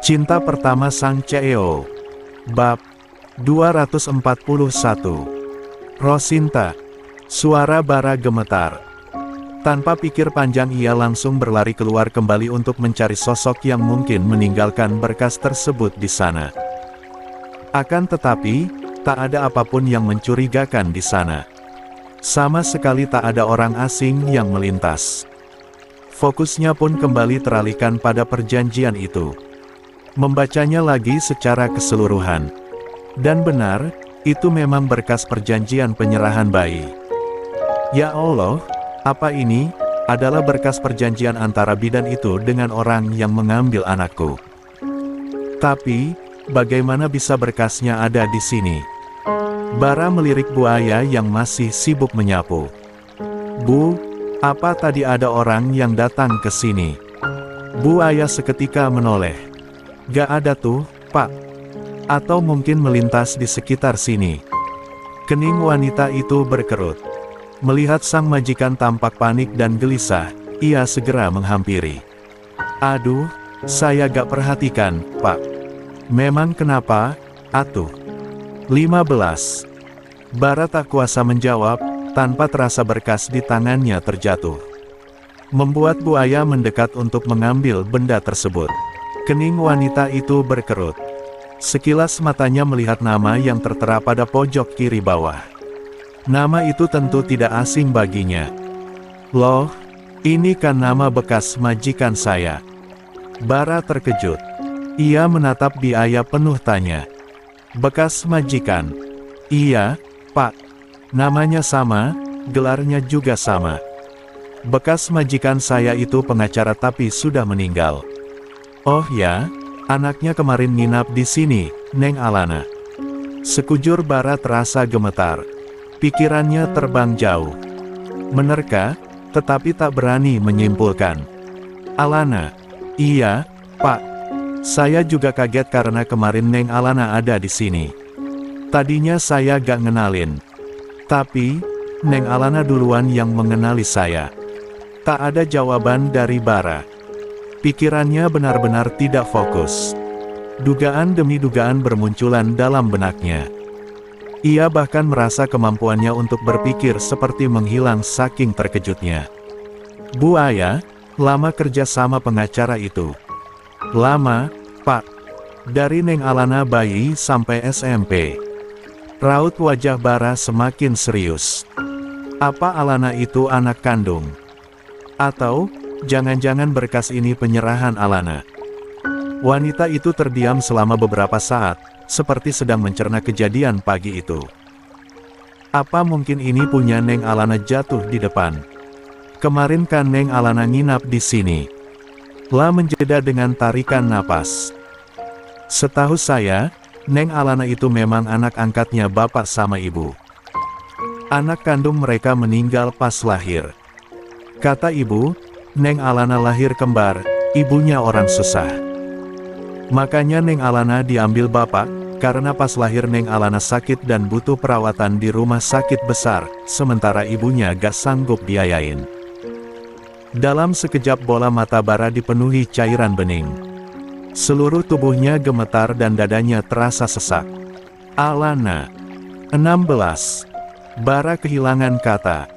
Cinta Pertama Sang CEO. Bab 241. Rosinta. Suara Bara gemetar. Tanpa pikir panjang ia langsung berlari keluar kembali untuk mencari sosok yang mungkin meninggalkan berkas tersebut di sana. Akan tetapi, tak ada apapun yang mencurigakan di sana. Sama sekali tak ada orang asing yang melintas. Fokusnya pun kembali teralihkan pada perjanjian itu. Membacanya lagi secara keseluruhan. Dan benar, itu memang berkas perjanjian penyerahan bayi. Ya Allah, apa ini? Adalah berkas perjanjian antara bidan itu dengan orang yang mengambil anakku. Tapi, bagaimana bisa berkasnya ada di sini? Bara melirik buaya yang masih sibuk menyapu. Bu, apa tadi ada orang yang datang ke sini? Buaya seketika menoleh. Gak ada tuh, Pak. Atau mungkin melintas di sekitar sini. Kening wanita itu berkerut. Melihat sang majikan tampak panik dan gelisah, ia segera menghampiri. Aduh, saya gak perhatikan, Pak. Memang kenapa, atuh? 15. Bara tak kuasa menjawab, tanpa terasa berkas di tangannya terjatuh. Membuat buaya mendekat untuk mengambil benda tersebut. Kening wanita itu berkerut. Sekilas matanya melihat nama yang tertera pada pojok kiri bawah. Nama itu tentu tidak asing baginya. Loh, ini kan nama bekas majikan saya. Bara terkejut. Ia menatap biaya penuh tanya. Bekas majikan? Iya, Pak. Namanya sama, gelarnya juga sama. Bekas majikan saya itu pengacara tapi sudah meninggal. Oh ya, anaknya kemarin nginap di sini, Neng Alana. Sekujur Bara terasa gemetar. Pikirannya terbang jauh. Menerka, tetapi tak berani menyimpulkan. Alana. Iya, Pak. Saya juga kaget karena kemarin Neng Alana ada di sini. Tadinya saya gak ngenalin. Tapi, Neng Alana duluan yang mengenali saya. Tak ada jawaban dari Bara. Pikirannya benar-benar tidak fokus. Dugaan demi dugaan bermunculan dalam benaknya. Ia bahkan merasa kemampuannya untuk berpikir seperti menghilang saking terkejutnya. Buaya, lama kerja sama pengacara itu? Lama, Pak. Dari Neng Alana bayi sampai SMP. Raut wajah Bara semakin serius. Apa Alana itu anak kandung? Atau, jangan-jangan berkas ini penyerahan Alana? Wanita itu terdiam selama beberapa saat, seperti sedang mencerna kejadian pagi itu. Apa mungkin ini punya Neng Alana jatuh di depan? Kemarin kan Neng Alana nginap di sini. La menjeda dengan tarikan napas. Setahu saya, Neng Alana itu memang anak angkatnya bapak sama ibu. Anak kandung mereka meninggal pas lahir. Kata ibu, Neng Alana lahir kembar, ibunya orang susah. Makanya Neng Alana diambil bapak, karena pas lahir Neng Alana sakit dan butuh perawatan di rumah sakit besar, sementara ibunya gak sanggup biayain. Dalam sekejap bola mata Bara dipenuhi cairan bening. Seluruh tubuhnya gemetar dan dadanya terasa sesak. Alana. 16. Bara kehilangan kata.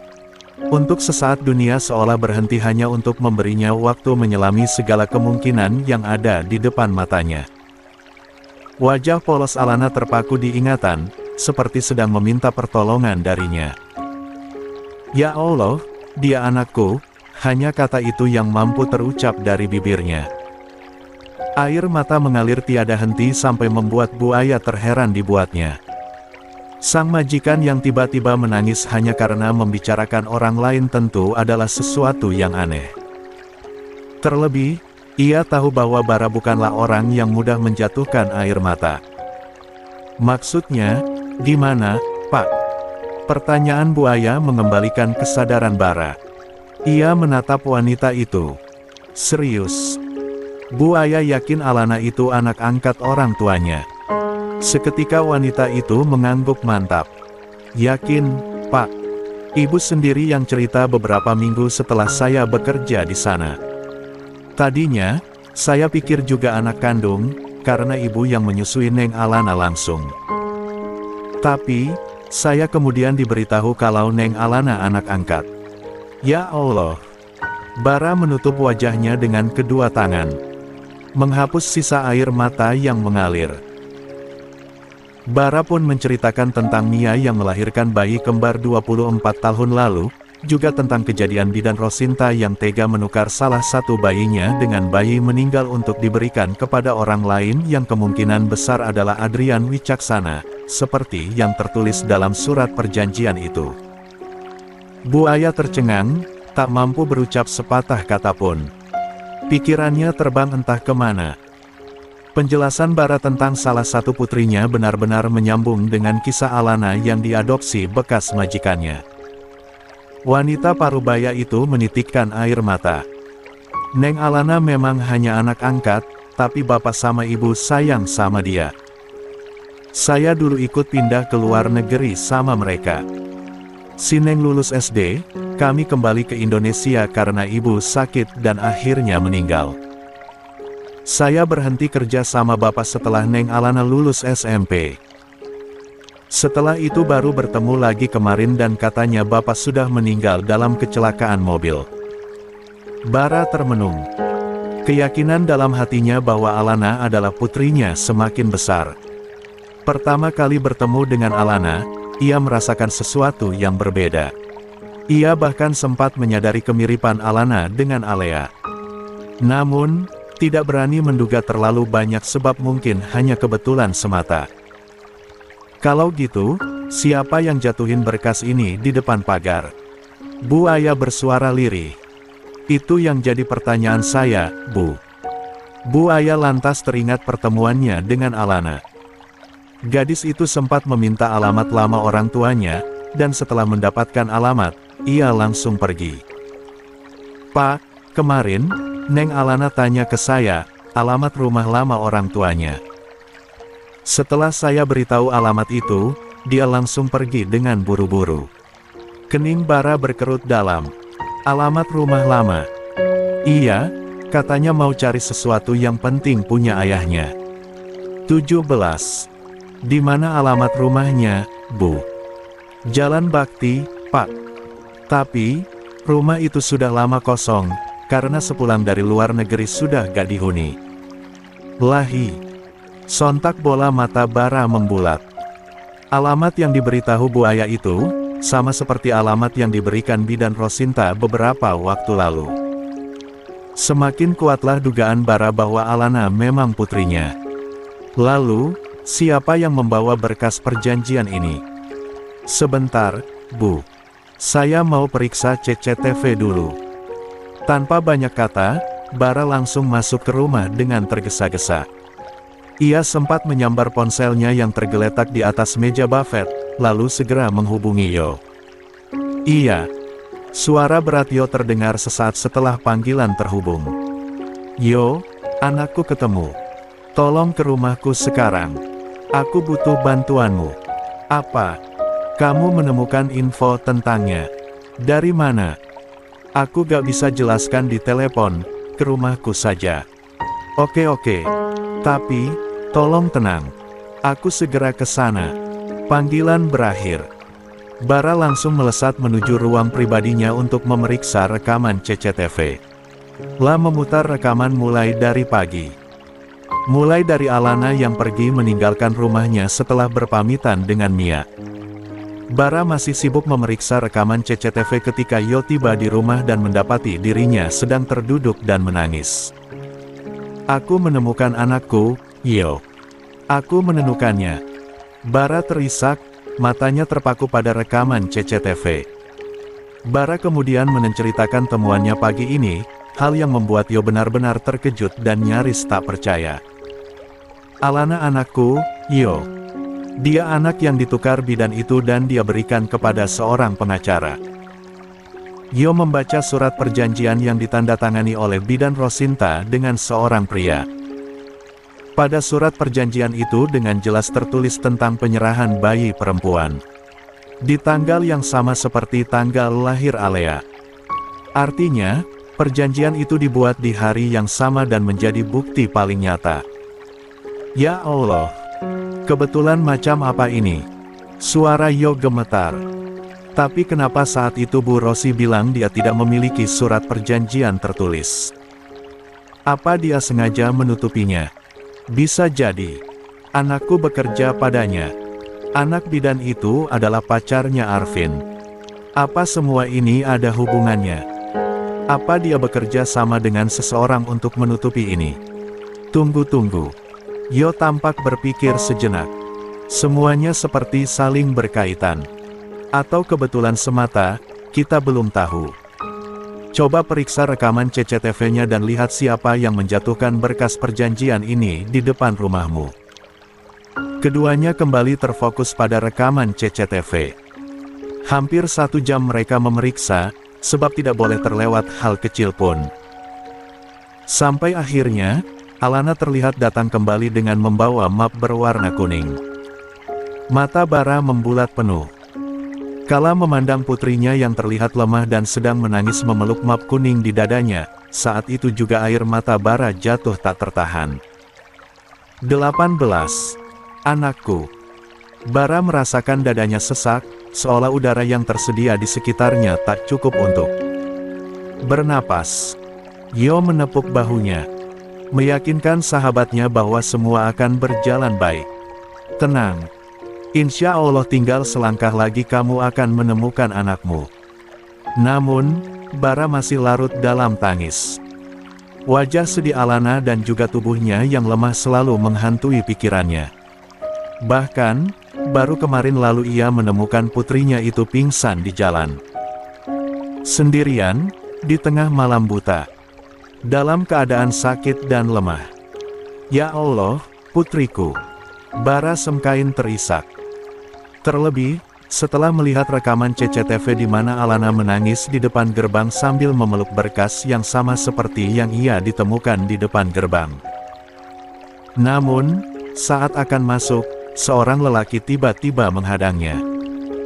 Untuk sesaat dunia seolah berhenti hanya untuk memberinya waktu menyelami segala kemungkinan yang ada di depan matanya. Wajah polos Alana terpaku di ingatan, seperti sedang meminta pertolongan darinya. Ya Allah, dia anakku, hanya kata itu yang mampu terucap dari bibirnya. Air mata mengalir tiada henti sampai membuat buaya terheran dibuatnya. Sang majikan yang tiba-tiba menangis hanya karena membicarakan orang lain tentu adalah sesuatu yang aneh. Terlebih, ia tahu bahwa Bara bukanlah orang yang mudah menjatuhkan air mata. Maksudnya, gimana, Pak? Pertanyaan buaya mengembalikan kesadaran Bara. Ia menatap wanita itu. Serius. Buaya yakin Alana itu anak angkat orang tuanya. Seketika wanita itu mengangguk mantap. Yakin, Pak. Ibu sendiri yang cerita beberapa minggu setelah saya bekerja di sana. Tadinya, Saya pikir juga anak kandung, karena ibu yang menyusui Neng Alana langsung. Tapi, saya kemudian diberitahu kalau Neng Alana anak angkat. Ya Allah! Bara menutup wajahnya dengan kedua tangan, menghapus sisa air mata yang mengalir. Bara pun menceritakan tentang Mia yang melahirkan bayi kembar 24 tahun lalu, juga tentang kejadian bidan Rosinta yang tega menukar salah satu bayinya dengan bayi meninggal untuk diberikan kepada orang lain yang kemungkinan besar adalah Adrian Wicaksana, seperti yang tertulis dalam surat perjanjian itu. Bu Aya tercengang, tak mampu berucap sepatah kata pun. Pikirannya terbang entah kemana. Penjelasan Bara tentang salah satu putrinya benar-benar menyambung dengan kisah Alana yang diadopsi bekas majikannya. Wanita parubaya itu menitikkan air mata. Neng Alana memang hanya anak angkat, tapi bapak sama ibu sayang sama dia. Saya dulu ikut pindah ke luar negeri sama mereka. Si Neng lulus SD, kami kembali ke Indonesia karena ibu sakit dan akhirnya meninggal. Saya berhenti kerja sama bapak setelah Neng Alana lulus SMP. Setelah itu baru bertemu lagi kemarin dan katanya bapak sudah meninggal dalam kecelakaan mobil. Bara termenung. Keyakinan dalam hatinya bahwa Alana adalah putrinya semakin besar. Pertama kali bertemu dengan Alana, ia merasakan sesuatu yang berbeda. Ia bahkan sempat menyadari kemiripan Alana dengan Alea. Namun, tidak berani menduga terlalu banyak sebab mungkin hanya kebetulan semata. Kalau gitu, siapa yang jatuhin berkas ini di depan pagar? Bu Aya bersuara lirih. Itu yang jadi pertanyaan saya, Bu. Bu Aya lantas teringat pertemuannya dengan Alana. Gadis itu sempat meminta alamat lama orang tuanya, dan setelah mendapatkan alamat, ia langsung pergi. Pak, kemarin, Neng Alana tanya ke saya, alamat rumah lama orang tuanya. Setelah saya beritahu alamat itu, dia langsung pergi dengan buru-buru. Kening Bara berkerut dalam. Alamat rumah lama. Iya, katanya mau cari sesuatu yang penting punya ayahnya. 17. Di mana alamat rumahnya, Bu? Jalan Bakti, Pak. Tapi, rumah itu sudah lama kosong, karena sepulang dari luar negeri sudah gak dihuni. Lahi. Sontak bola mata Bara membulat. Alamat yang diberitahu Bu Aya itu, sama seperti alamat yang diberikan bidan Rosinta beberapa waktu lalu. Semakin kuatlah dugaan Bara bahwa Alana memang putrinya. Lalu, siapa yang membawa berkas perjanjian ini? Sebentar, Bu. Saya mau periksa CCTV dulu. Tanpa banyak kata, Bara langsung masuk ke rumah dengan tergesa-gesa. Ia sempat menyambar ponselnya yang tergeletak di atas meja buffet, lalu segera menghubungi Yo. Iya. Suara berat Yo terdengar sesaat setelah panggilan terhubung. Yo, anakku ketemu. Tolong ke rumahku sekarang. Aku butuh bantuanmu. Apa? Kamu menemukan info tentangnya? Dari mana? Aku gak bisa jelaskan di telepon, ke rumahku saja. Oke, tapi, tolong tenang. Aku segera ke sana. Panggilan berakhir. Bara langsung melesat menuju ruang pribadinya untuk memeriksa rekaman CCTV. Lah memutar rekaman mulai dari pagi. Mulai dari Alana yang pergi meninggalkan rumahnya setelah berpamitan dengan Mia. Bara masih sibuk memeriksa rekaman CCTV ketika Yo tiba di rumah dan mendapati dirinya sedang terduduk dan menangis. Aku menemukan anakku, Yo. Aku menemukannya. Bara terisak, matanya terpaku pada rekaman CCTV. Bara kemudian menceritakan temuannya pagi ini, hal yang membuat Yo benar-benar terkejut dan nyaris tak percaya. Alana anakku, Yo. Dia anak yang ditukar bidan itu dan dia berikan kepada seorang pengacara. Yo membaca surat perjanjian yang ditandatangani oleh bidan Rosinta dengan seorang pria. Pada surat perjanjian itu dengan jelas tertulis tentang penyerahan bayi perempuan. Di tanggal yang sama seperti tanggal lahir Alea. Artinya, Perjanjian itu dibuat di hari yang sama dan menjadi bukti paling nyata. Ya Allah, kebetulan macam apa ini? Suara Yo gemetar. Tapi kenapa saat itu Bu Rosi bilang dia tidak memiliki surat perjanjian tertulis? Apa dia sengaja menutupinya? Bisa jadi. Anakku bekerja padanya. Anak bidan itu adalah pacarnya Arvin. Apa semua ini ada hubungannya? Apa dia bekerja sama dengan seseorang untuk menutupi ini? Tunggu-tunggu. Yo tampak berpikir sejenak. Semuanya seperti saling berkaitan. Atau kebetulan semata, kita belum tahu. Coba periksa rekaman CCTV-nya dan lihat siapa yang menjatuhkan berkas perjanjian ini di depan rumahmu. Keduanya kembali terfokus pada rekaman CCTV. Hampir 1 jam mereka memeriksa, sebab tidak boleh terlewat hal kecil pun. Sampai akhirnya, Alana terlihat datang kembali dengan membawa map berwarna kuning. Mata Bara membulat penuh. Kala memandang putrinya yang terlihat lemah dan sedang menangis memeluk map kuning di dadanya, saat itu juga air mata Bara jatuh tak tertahan. 18. Anakku. Bara merasakan dadanya sesak, seolah udara yang tersedia di sekitarnya tak cukup untuk bernapas. Yo menepuk bahunya, meyakinkan sahabatnya bahwa semua akan berjalan baik. Tenang. Insya Allah tinggal selangkah lagi kamu akan menemukan anakmu. Namun, Bara masih larut dalam tangis. Wajah sedih Alana dan juga tubuhnya yang lemah selalu menghantui pikirannya. Bahkan, baru kemarin lalu ia menemukan putrinya itu pingsan di jalan. Sendirian, di tengah malam buta. Dalam keadaan sakit dan lemah. Ya Allah, putriku. Bara Semkain terisak. Terlebih, setelah melihat rekaman CCTV di mana Alana menangis di depan gerbang sambil memeluk berkas yang sama seperti yang ia ditemukan di depan gerbang. Namun, saat akan masuk, seorang lelaki tiba-tiba menghadangnya.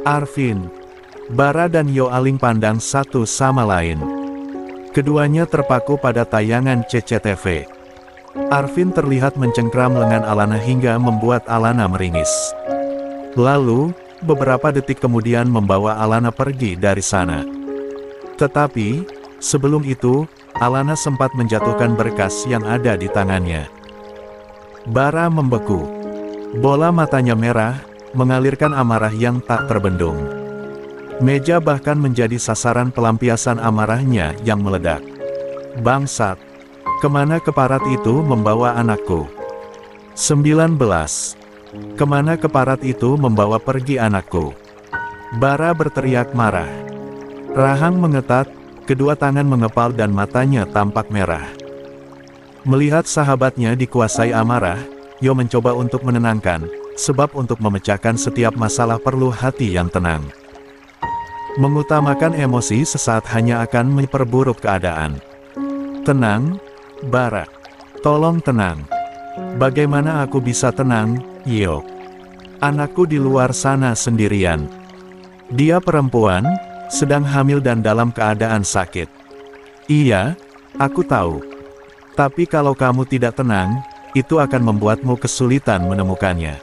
Arvin. Bara dan Yo aling pandang satu sama lain. Keduanya terpaku pada tayangan CCTV. Arvin terlihat mencengkram lengan Alana hingga membuat Alana meringis. Lalu, beberapa detik kemudian membawa Alana pergi dari sana. Tetapi, sebelum itu, Alana sempat menjatuhkan berkas yang ada di tangannya. Bara membeku. Bola matanya merah, mengalirkan amarah yang tak terbendung. Meja bahkan menjadi sasaran pelampiasan amarahnya yang meledak. Bangsat! Kemana keparat itu membawa anakku? 19. Kemana keparat itu membawa pergi anakku? Bara berteriak marah. Rahang mengetat, kedua tangan mengepal dan matanya tampak merah. Melihat sahabatnya dikuasai amarah, Yo mencoba untuk menenangkan, sebab untuk memecahkan setiap masalah perlu hati yang tenang. Mengutamakan emosi sesaat hanya akan memperburuk keadaan. Tenang, Bara. Tolong tenang. Bagaimana aku bisa tenang, Yo? Anakku di luar sana sendirian. Dia perempuan, sedang hamil dan dalam keadaan sakit. Iya, aku tahu. Tapi kalau kamu tidak tenang, itu akan membuatmu kesulitan menemukannya.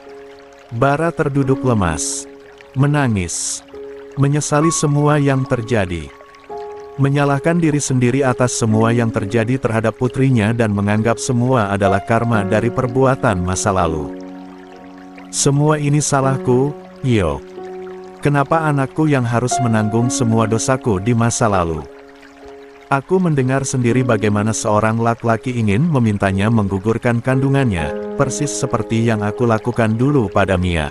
Bara terduduk lemas. Menangis. Menyesali semua yang terjadi. Menyalahkan diri sendiri atas semua yang terjadi terhadap putrinya dan menganggap semua adalah karma dari perbuatan masa lalu. Semua ini salahku, Yo. Kenapa anakku yang harus menanggung semua dosaku di masa lalu? Aku mendengar sendiri bagaimana seorang laki-laki ingin memintanya menggugurkan kandungannya, persis seperti yang aku lakukan dulu pada Mia.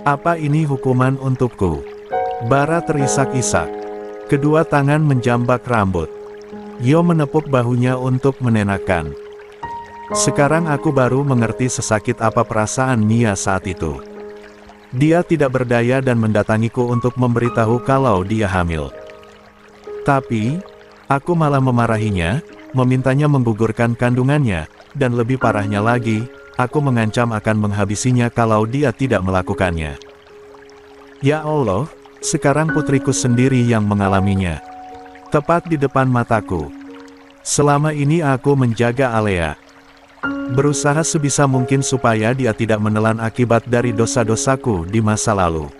Apa ini hukuman untukku? Bara terisak-isak. Kedua tangan menjambak rambut. Yo menepuk bahunya untuk menenangkan. Sekarang aku baru mengerti sesakit apa perasaan Mia saat itu. Dia tidak berdaya dan mendatangiku untuk memberitahu kalau dia hamil. Tapi, aku malah memarahinya, memintanya menggugurkan kandungannya, dan lebih parahnya lagi, aku mengancam akan menghabisinya kalau dia tidak melakukannya. Ya Allah, sekarang putriku sendiri yang mengalaminya. Tepat di depan mataku. Selama ini aku menjaga Alea. Berusaha sebisa mungkin supaya dia tidak menelan akibat dari dosa-dosaku di masa lalu.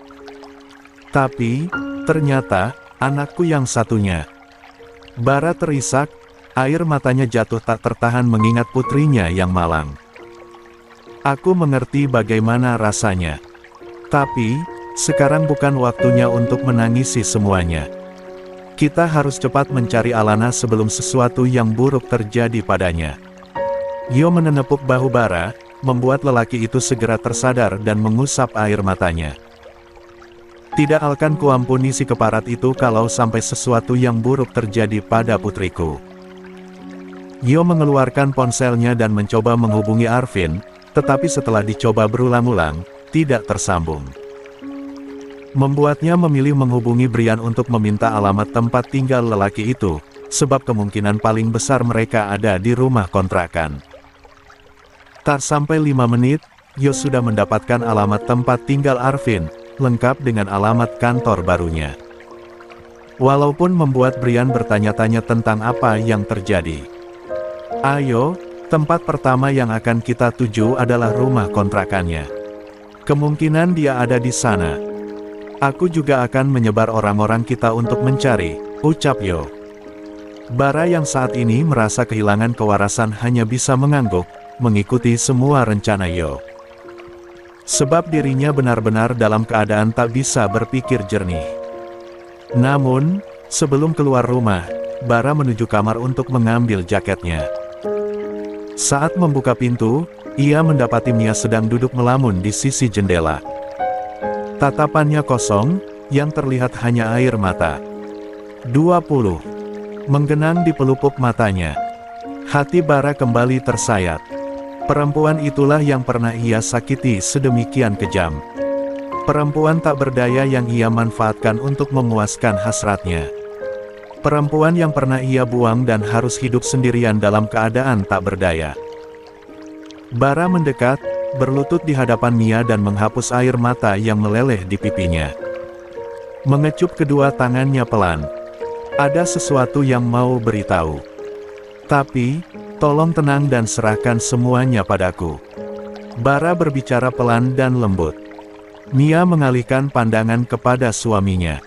Tapi, ternyata, anakku yang satunya. Bara terisak, air matanya jatuh tak tertahan mengingat putrinya yang malang. Aku mengerti bagaimana rasanya. Tapi, sekarang bukan waktunya untuk menangisi semuanya. Kita harus cepat mencari Alana sebelum sesuatu yang buruk terjadi padanya. Yo menepuk bahu Bara, membuat lelaki itu segera tersadar dan mengusap air matanya. Tidak akan kuampuni si keparat itu kalau sampai sesuatu yang buruk terjadi pada putriku. Yo mengeluarkan ponselnya dan mencoba menghubungi Arvin, tetapi setelah dicoba berulang-ulang, tidak tersambung. Membuatnya memilih menghubungi Brian untuk meminta alamat tempat tinggal lelaki itu, sebab kemungkinan paling besar mereka ada di rumah kontrakan. Tak sampai 5 menit, Yo sudah mendapatkan alamat tempat tinggal Arvin, lengkap dengan alamat kantor barunya. Walaupun membuat Brian bertanya-tanya tentang apa yang terjadi. Ayo, tempat pertama yang akan kita tuju adalah rumah kontrakannya. Kemungkinan dia ada di sana. Aku juga akan menyebar orang-orang kita untuk mencari, ucap Yo. Bara yang saat ini merasa kehilangan kewarasan hanya bisa mengangguk, mengikuti semua rencana Yo. Sebab dirinya benar-benar dalam keadaan tak bisa berpikir jernih. Namun, sebelum keluar rumah, Bara menuju kamar untuk mengambil jaketnya. Saat membuka pintu, ia mendapati Mia sedang duduk melamun di sisi jendela. Tatapannya kosong, yang terlihat hanya air mata. 20. Menggenang di pelupuk matanya. Hati Bara kembali tersayat. Perempuan itulah yang pernah ia sakiti sedemikian kejam. Perempuan tak berdaya yang ia manfaatkan untuk memuaskan hasratnya. Perempuan yang pernah ia buang dan harus hidup sendirian dalam keadaan tak berdaya. Bara mendekat, berlutut di hadapan Mia dan menghapus air mata yang meleleh di pipinya. Mengecup kedua tangannya pelan. Ada sesuatu yang mau beritahu. Tapi, tolong tenang dan serahkan semuanya padaku. Bara berbicara pelan dan lembut. Mia mengalihkan pandangan kepada suaminya.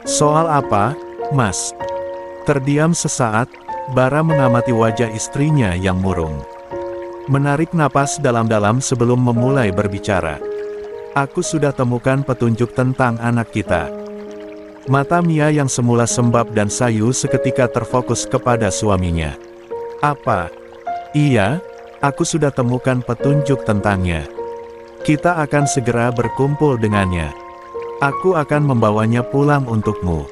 Soal apa, Mas? Terdiam sesaat, Bara mengamati wajah istrinya yang murung. Menarik napas dalam-dalam sebelum memulai berbicara. Aku sudah temukan petunjuk tentang anak kita. Mata Mia yang semula sembab dan sayu seketika terfokus kepada suaminya. Apa? Iya, aku sudah temukan petunjuk tentangnya. Kita akan segera berkumpul dengannya. Aku akan membawanya pulang untukmu.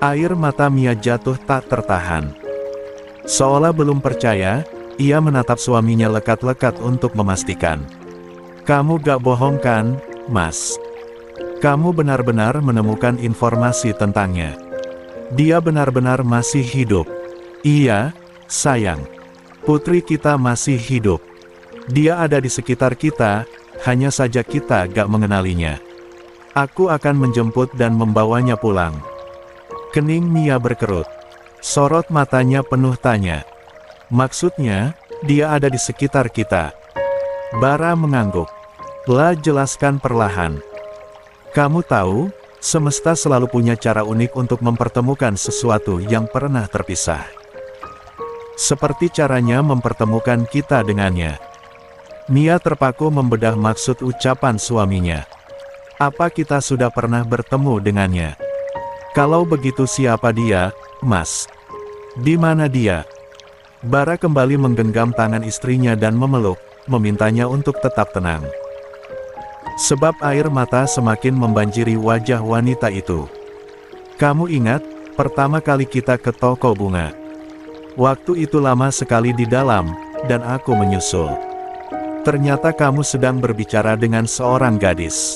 Air mata Mia jatuh tak tertahan. Seolah belum percaya, ia menatap suaminya lekat-lekat untuk memastikan. Kamu gak bohong kan, Mas? Kamu benar-benar menemukan informasi tentangnya. Dia benar-benar masih hidup. Iya, sayang. Putri kita masih hidup. Dia ada di sekitar kita, hanya saja kita gak mengenalinya. Aku akan menjemput dan membawanya pulang. Kening Mia berkerut. Sorot matanya penuh tanya. Maksudnya, dia ada di sekitar kita. Bara mengangguk. Lah jelaskan perlahan. Kamu tahu, semesta selalu punya cara unik untuk mempertemukan sesuatu yang pernah terpisah. Seperti caranya mempertemukan kita dengannya. Mia terpaku membedah maksud ucapan suaminya. Apa kita sudah pernah bertemu dengannya? Kalau begitu siapa dia, Mas? Di mana dia? Bara kembali menggenggam tangan istrinya dan memeluk, memintanya untuk tetap tenang. Sebab air mata semakin membanjiri wajah wanita itu. Kamu ingat, pertama kali kita ke toko bunga. Waktu itu lama sekali di dalam, dan aku menyusul. Ternyata kamu sedang berbicara dengan seorang gadis.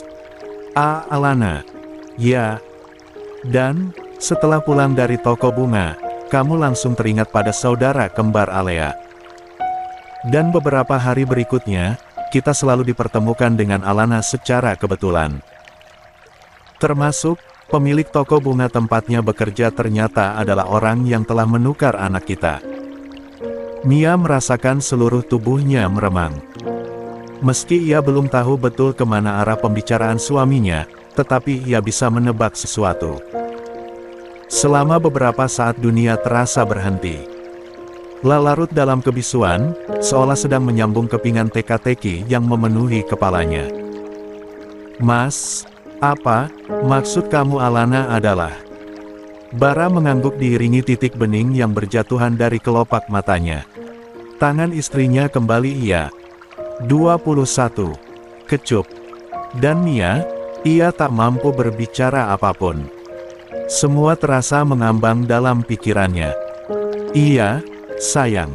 Alana. Ya. Dan, setelah pulang dari toko bunga, kamu langsung teringat pada saudara kembar Alea. Dan beberapa hari berikutnya, kita selalu dipertemukan dengan Alana secara kebetulan. Termasuk, pemilik toko bunga tempatnya bekerja ternyata adalah orang yang telah menukar anak kita. Mia merasakan seluruh tubuhnya meremang. Meski ia belum tahu betul kemana arah pembicaraan suaminya, tetapi ia bisa menebak sesuatu. Selama beberapa saat dunia terasa berhenti. Larut dalam kebisuan, seolah sedang menyambung kepingan teka-teki yang memenuhi kepalanya. Mas, apa maksud kamu Alana adalah? Bara mengangguk diiringi titik bening yang berjatuhan dari kelopak matanya. Tangan istrinya kembali ia. 21. Kecup. Dan Mia, ia tak mampu berbicara apapun. Semua terasa mengambang dalam pikirannya. Iya, sayang.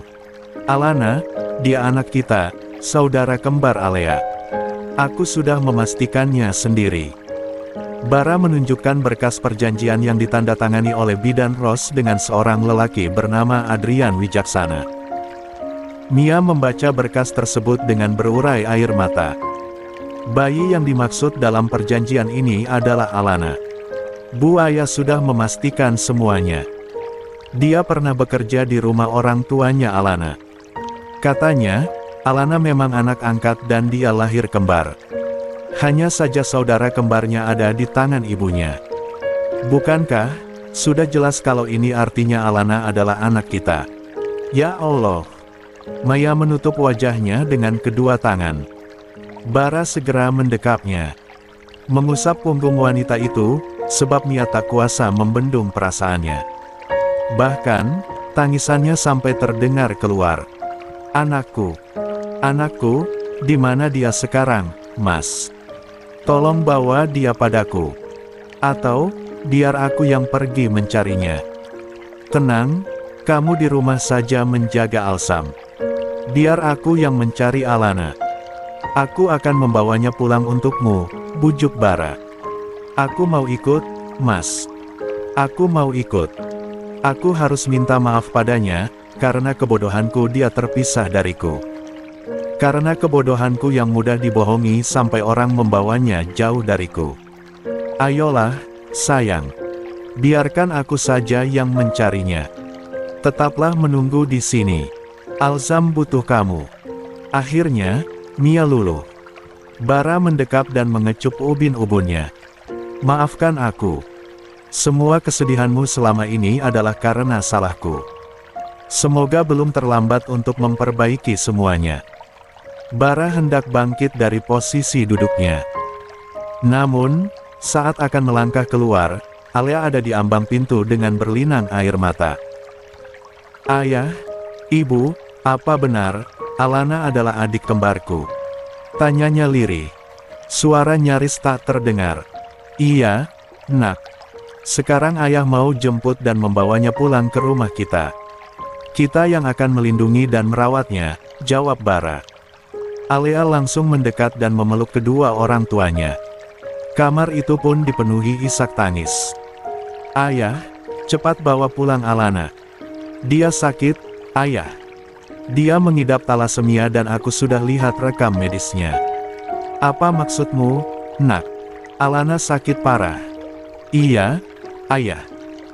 Alana, dia anak kita, saudara kembar Alea. Aku sudah memastikannya sendiri. Bara menunjukkan berkas perjanjian yang ditandatangani oleh bidan Ross dengan seorang lelaki bernama Adrian Wijaksana. Mia membaca berkas tersebut dengan berurai air mata. Bayi yang dimaksud dalam perjanjian ini adalah Alana. Bu Ayah sudah memastikan semuanya. Dia pernah bekerja di rumah orang tuanya Alana. Katanya, Alana memang anak angkat dan dia lahir kembar. Hanya saja saudara kembarnya ada di tangan ibunya. Bukankah, sudah jelas kalau ini artinya Alana adalah anak kita. Ya Allah. Maya menutup wajahnya dengan kedua tangan. Bara segera mendekapnya. Mengusap punggung wanita itu, sebab Mia tak kuasa membendung perasaannya. Bahkan, tangisannya sampai terdengar keluar. Anakku. Anakku, di mana dia sekarang, Mas? Tolong bawa dia padaku. Atau, biar aku yang pergi mencarinya. Tenang, kamu di rumah saja menjaga Alsam. Biar aku yang mencari Alana. Aku akan membawanya pulang untukmu, bujuk Bara. Aku mau ikut, Mas. Aku mau ikut. Aku harus minta maaf padanya, karena kebodohanku dia terpisah dariku. Karena kebodohanku yang mudah dibohongi sampai orang membawanya jauh dariku. Ayolah, sayang. Biarkan aku saja yang mencarinya. Tetaplah menunggu di sini. Alsam butuh kamu. Akhirnya, Mia luluh. Bara mendekap dan mengecup ubin-ubunnya. Maafkan aku. Semua kesedihanmu selama ini adalah karena salahku. Semoga belum terlambat untuk memperbaiki semuanya. Bara hendak bangkit dari posisi duduknya. Namun, saat akan melangkah keluar, Alea ada di ambang pintu dengan berlinang air mata. Ayah, Ibu, apa benar, Alana adalah adik kembarku? Tanyanya lirih. Suara nyaris tak terdengar. Iya, Nak. Sekarang ayah mau jemput dan membawanya pulang ke rumah kita. Kita yang akan melindungi dan merawatnya, jawab Bara. Alea langsung mendekat dan memeluk kedua orang tuanya. Kamar itu pun dipenuhi isak tangis. Ayah, cepat bawa pulang Alana. Dia sakit, Ayah. Dia mengidap talasemia dan aku sudah lihat rekam medisnya. Apa maksudmu, Nak? Alana sakit parah. Iya, Ayah.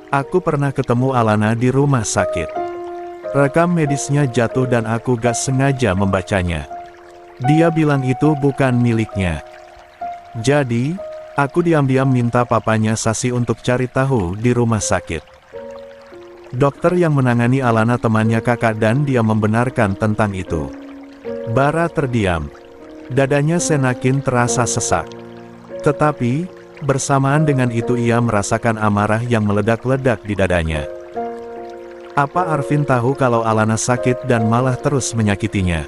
Aku pernah ketemu Alana di rumah sakit. Rekam medisnya jatuh dan aku gak sengaja membacanya. Dia bilang itu bukan miliknya. Jadi, aku diam-diam minta papanya Sasi untuk cari tahu di rumah sakit. Dokter yang menangani Alana temannya kakak dan dia membenarkan tentang itu. Bara terdiam. Dadanya Senakin terasa sesak. Tetapi, bersamaan dengan itu ia merasakan amarah yang meledak-ledak di dadanya. Apa Arvin tahu kalau Alana sakit dan malah terus menyakitinya?